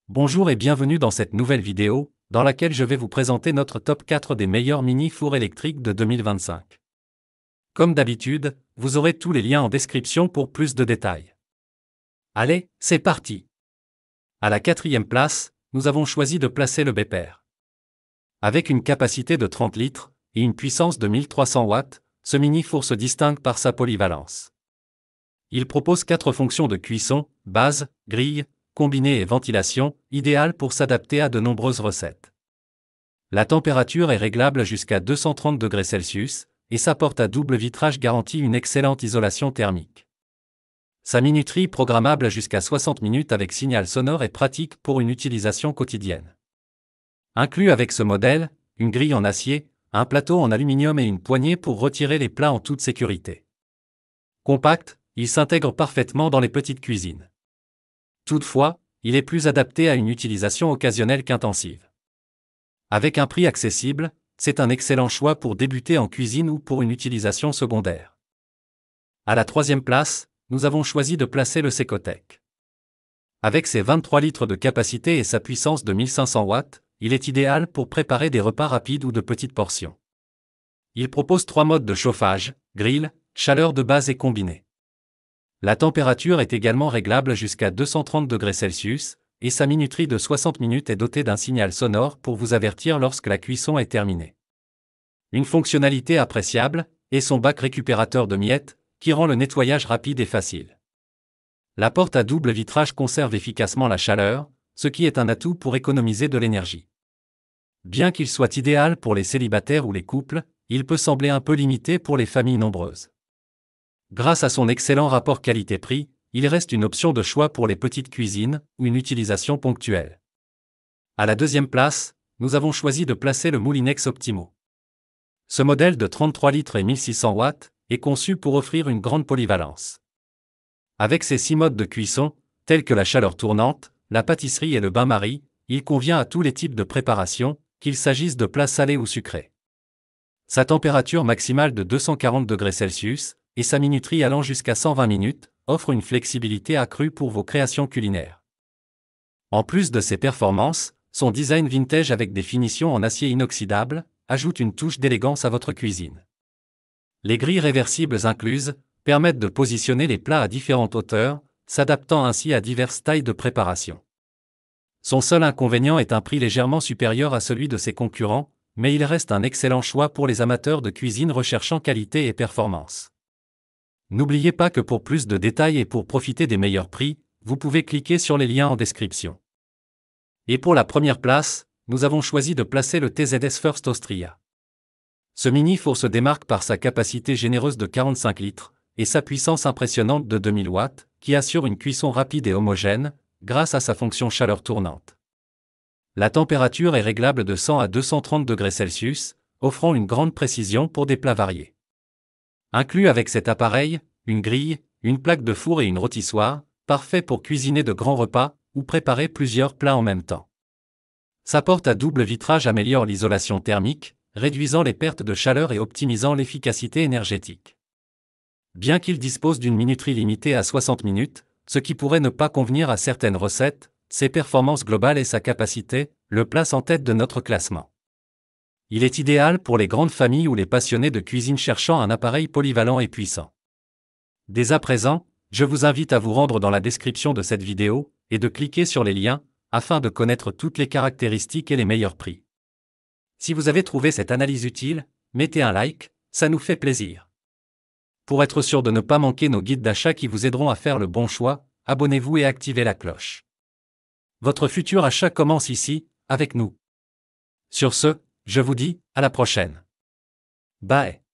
Bonjour et bienvenue dans cette nouvelle vidéo, dans laquelle je vais vous présenter notre top 4 des meilleurs mini-fours électriques de 2025. Comme d'habitude, vous aurez tous les liens en description pour plus de détails. Allez, c'est parti! À la 4e place, nous avons choisi de placer le Bepper. Avec une capacité de 30 litres et une puissance de 1300 watts, ce mini-four se distingue par sa polyvalence. Il propose 4 fonctions de cuisson, base, grille, combinée et ventilation, idéales pour s'adapter à de nombreuses recettes. La température est réglable jusqu'à 230 degrés Celsius, et sa porte à double vitrage garantit une excellente isolation thermique. Sa minuterie programmable jusqu'à 60 minutes avec signal sonore est pratique pour une utilisation quotidienne. Inclus avec ce modèle, une grille en acier, un plateau en aluminium et une poignée pour retirer les plats en toute sécurité. Compact, il s'intègre parfaitement dans les petites cuisines. Toutefois, il est plus adapté à une utilisation occasionnelle qu'intensive. Avec un prix accessible, c'est un excellent choix pour débuter en cuisine ou pour une utilisation secondaire. À la 3e place, nous avons choisi de placer le Secotec. Avec ses 23 litres de capacité et sa puissance de 1500 watts, il est idéal pour préparer des repas rapides ou de petites portions. Il propose 3 modes de chauffage, grill, chaleur de base et combiné. La température est également réglable jusqu'à 230 degrés Celsius, et sa minuterie de 60 minutes est dotée d'un signal sonore pour vous avertir lorsque la cuisson est terminée. Une fonctionnalité appréciable est son bac récupérateur de miettes, qui rend le nettoyage rapide et facile. La porte à double vitrage conserve efficacement la chaleur, ce qui est un atout pour économiser de l'énergie. Bien qu'il soit idéal pour les célibataires ou les couples, il peut sembler un peu limité pour les familles nombreuses. Grâce à son excellent rapport qualité-prix, il reste une option de choix pour les petites cuisines ou une utilisation ponctuelle. À la 2e place, nous avons choisi de placer le Moulinex Optimo. Ce modèle de 33 litres et 1600 watts est conçu pour offrir une grande polyvalence. Avec ses 6 modes de cuisson, tels que la chaleur tournante, la pâtisserie et le bain-marie, il convient à tous les types de préparation, qu'il s'agisse de plats salés ou sucrés. Sa température maximale de 240 degrés Celsius, et sa minuterie allant jusqu'à 120 minutes, offre une flexibilité accrue pour vos créations culinaires. En plus de ses performances, son design vintage avec des finitions en acier inoxydable ajoute une touche d'élégance à votre cuisine. Les grilles réversibles incluses permettent de positionner les plats à différentes hauteurs, s'adaptant ainsi à diverses tailles de préparation. Son seul inconvénient est un prix légèrement supérieur à celui de ses concurrents, mais il reste un excellent choix pour les amateurs de cuisine recherchant qualité et performance. N'oubliez pas que pour plus de détails et pour profiter des meilleurs prix, vous pouvez cliquer sur les liens en description. Et pour la première place, nous avons choisi de placer le TZS First Austria. Ce mini-four se démarque par sa capacité généreuse de 45 litres et sa puissance impressionnante de 2000 watts, qui assure une cuisson rapide et homogène, grâce à sa fonction chaleur tournante. La température est réglable de 100 à 230 degrés Celsius, offrant une grande précision pour des plats variés. Inclus avec cet appareil, une grille, une plaque de four et une rôtissoire, parfait pour cuisiner de grands repas ou préparer plusieurs plats en même temps. Sa porte à double vitrage améliore l'isolation thermique, réduisant les pertes de chaleur et optimisant l'efficacité énergétique. Bien qu'il dispose d'une minuterie limitée à 60 minutes, ce qui pourrait ne pas convenir à certaines recettes, ses performances globales et sa capacité le placent en tête de notre classement. Il est idéal pour les grandes familles ou les passionnés de cuisine cherchant un appareil polyvalent et puissant. Dès à présent, je vous invite à vous rendre dans la description de cette vidéo et de cliquer sur les liens afin de connaître toutes les caractéristiques et les meilleurs prix. Si vous avez trouvé cette analyse utile, mettez un like, ça nous fait plaisir. Pour être sûr de ne pas manquer nos guides d'achat qui vous aideront à faire le bon choix, abonnez-vous et activez la cloche. Votre futur achat commence ici, avec nous. Sur ce, je vous dis, à la prochaine. Bye.